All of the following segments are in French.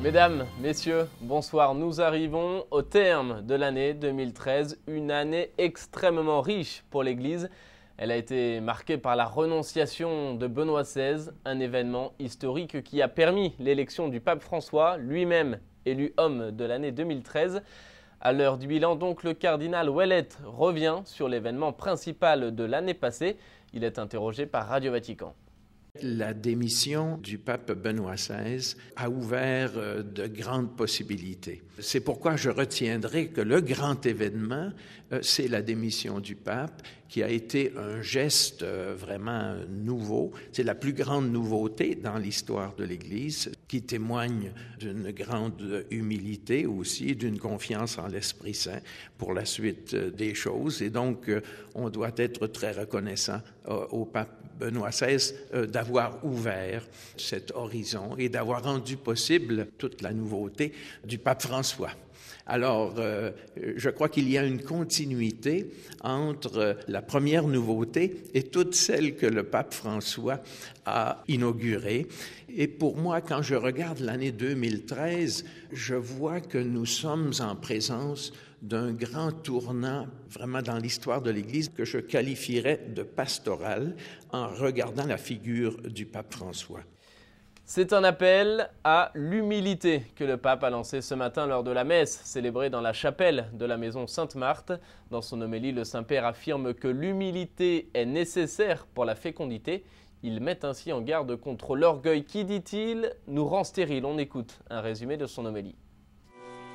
Mesdames, messieurs, bonsoir. Nous arrivons au terme de l'année 2013, une année extrêmement riche pour l'Église. Elle a été marquée par la renonciation de Benoît XVI, un événement historique qui a permis l'élection du pape François, lui-même élu homme de l'année 2013. À l'heure du bilan, donc, le cardinal Ouellet revient sur l'événement principal de l'année passée. Il est interrogé par Radio Vatican. La démission du pape Benoît XVI a ouvert de grandes possibilités. C'est pourquoi je retiendrai que le grand événement, c'est la démission du pape, qui a été un geste vraiment nouveau. C'est la plus grande nouveauté dans l'histoire de l'Église, qui témoigne d'une grande humilité aussi, d'une confiance en l'Esprit Saint pour la suite des choses. Et donc, on doit être très reconnaissant au pape Benoît XVI d'avoir ouvert cet horizon et d'avoir rendu possible toute la nouveauté du pape François. Alors, je crois qu'il y a une continuité entre la première nouveauté et toutes celles que le pape François a inaugurées. Et pour moi, quand je regarde l'année 2013, je vois que nous sommes en présence d'un grand tournant vraiment dans l'histoire de l'Église que je qualifierais de pastoral en regardant la figure du pape François. C'est un appel à l'humilité que le pape a lancé ce matin lors de la messe célébrée dans la chapelle de la maison Sainte-Marthe. Dans son homélie, le Saint-Père affirme que l'humilité est nécessaire pour la fécondité. Il met ainsi en garde contre l'orgueil qui, dit-il, nous rend stériles. On écoute un résumé de son homélie.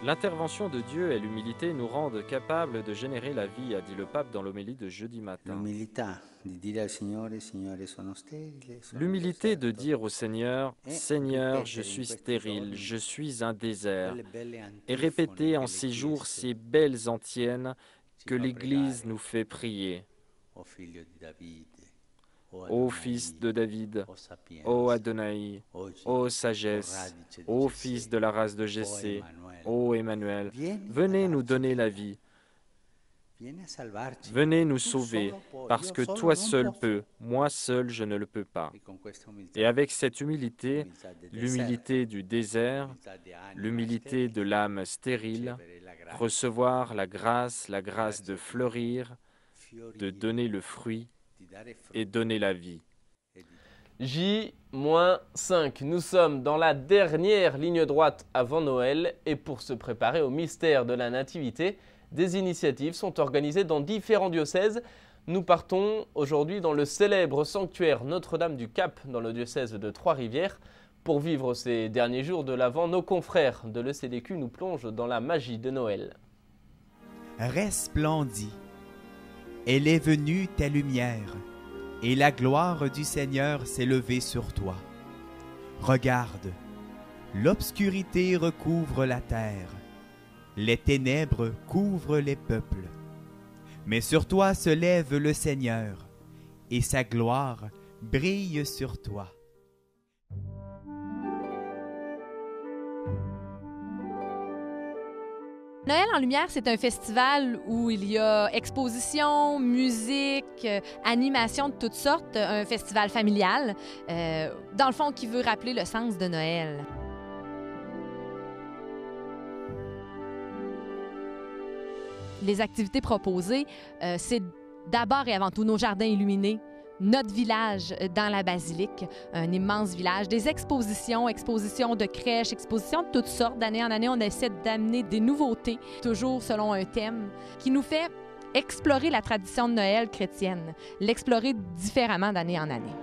L'intervention de Dieu et l'humilité nous rendent capables de générer la vie, a dit le pape dans l'homélie de jeudi matin. L'humilité de dire au Seigneur, « Seigneur, je suis stérile, je suis un désert », et répéter en ces jours ces belles antiennes que l'Église nous fait prier. Ô Fils de David, ô Adonai, ô sagesse, ô Fils de la race de Jessé, ô Emmanuel, venez nous donner la vie. Venez nous sauver, parce que toi seul peux, moi seul je ne le peux pas. Et avec cette humilité, l'humilité du désert, l'humilité de l'âme stérile, recevoir la grâce de fleurir, de donner le fruit et donner la vie. J-5, nous sommes dans la dernière ligne droite avant Noël et pour se préparer au mystère de la Nativité, des initiatives sont organisées dans différents diocèses. Nous partons aujourd'hui dans le célèbre sanctuaire Notre-Dame du Cap dans le diocèse de Trois-Rivières. Pour vivre ces derniers jours de l'Avent, nos confrères de l'ECDQ nous plongent dans la magie de Noël. Resplendis. Elle est venue ta lumière, et la gloire du Seigneur s'est levée sur toi. Regarde, l'obscurité recouvre la terre, les ténèbres couvrent les peuples. Mais sur toi se lève le Seigneur, et sa gloire brille sur toi. Noël en Lumière, c'est un festival où il y a exposition, musique, animation de toutes sortes, un festival familial, dans le fond qui veut rappeler le sens de Noël. Les activités proposées, c'est d'abord et avant tout nos jardins illuminés, notre village dans la basilique, un immense village, des expositions de crèches, expositions de toutes sortes. D'année en année, on essaie d'amener des nouveautés, toujours selon un thème, qui nous fait explorer la tradition de Noël chrétienne, l'explorer différemment d'année en année.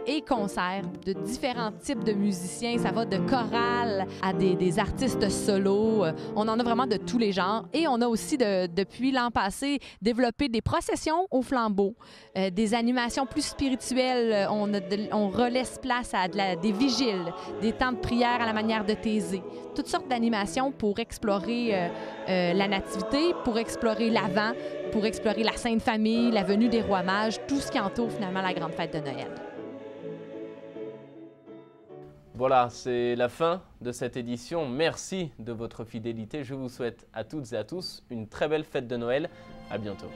Et concerts de différents types de musiciens, ça va de chorales à des artistes solos, on en a vraiment de tous les genres. Et on a aussi, depuis l'an passé, développé des processions au flambeau, des animations plus spirituelles, on relaisse place à des vigiles, des temps de prière à la manière de Thésée. Toutes sortes d'animations pour explorer la nativité, pour explorer l'Avent, pour explorer la Sainte Famille, la venue des rois mages, tout ce qui entoure finalement la grande fête de Noël. Voilà, c'est la fin de cette édition. Merci de votre fidélité. Je vous souhaite à toutes et à tous une très belle fête de Noël. À bientôt.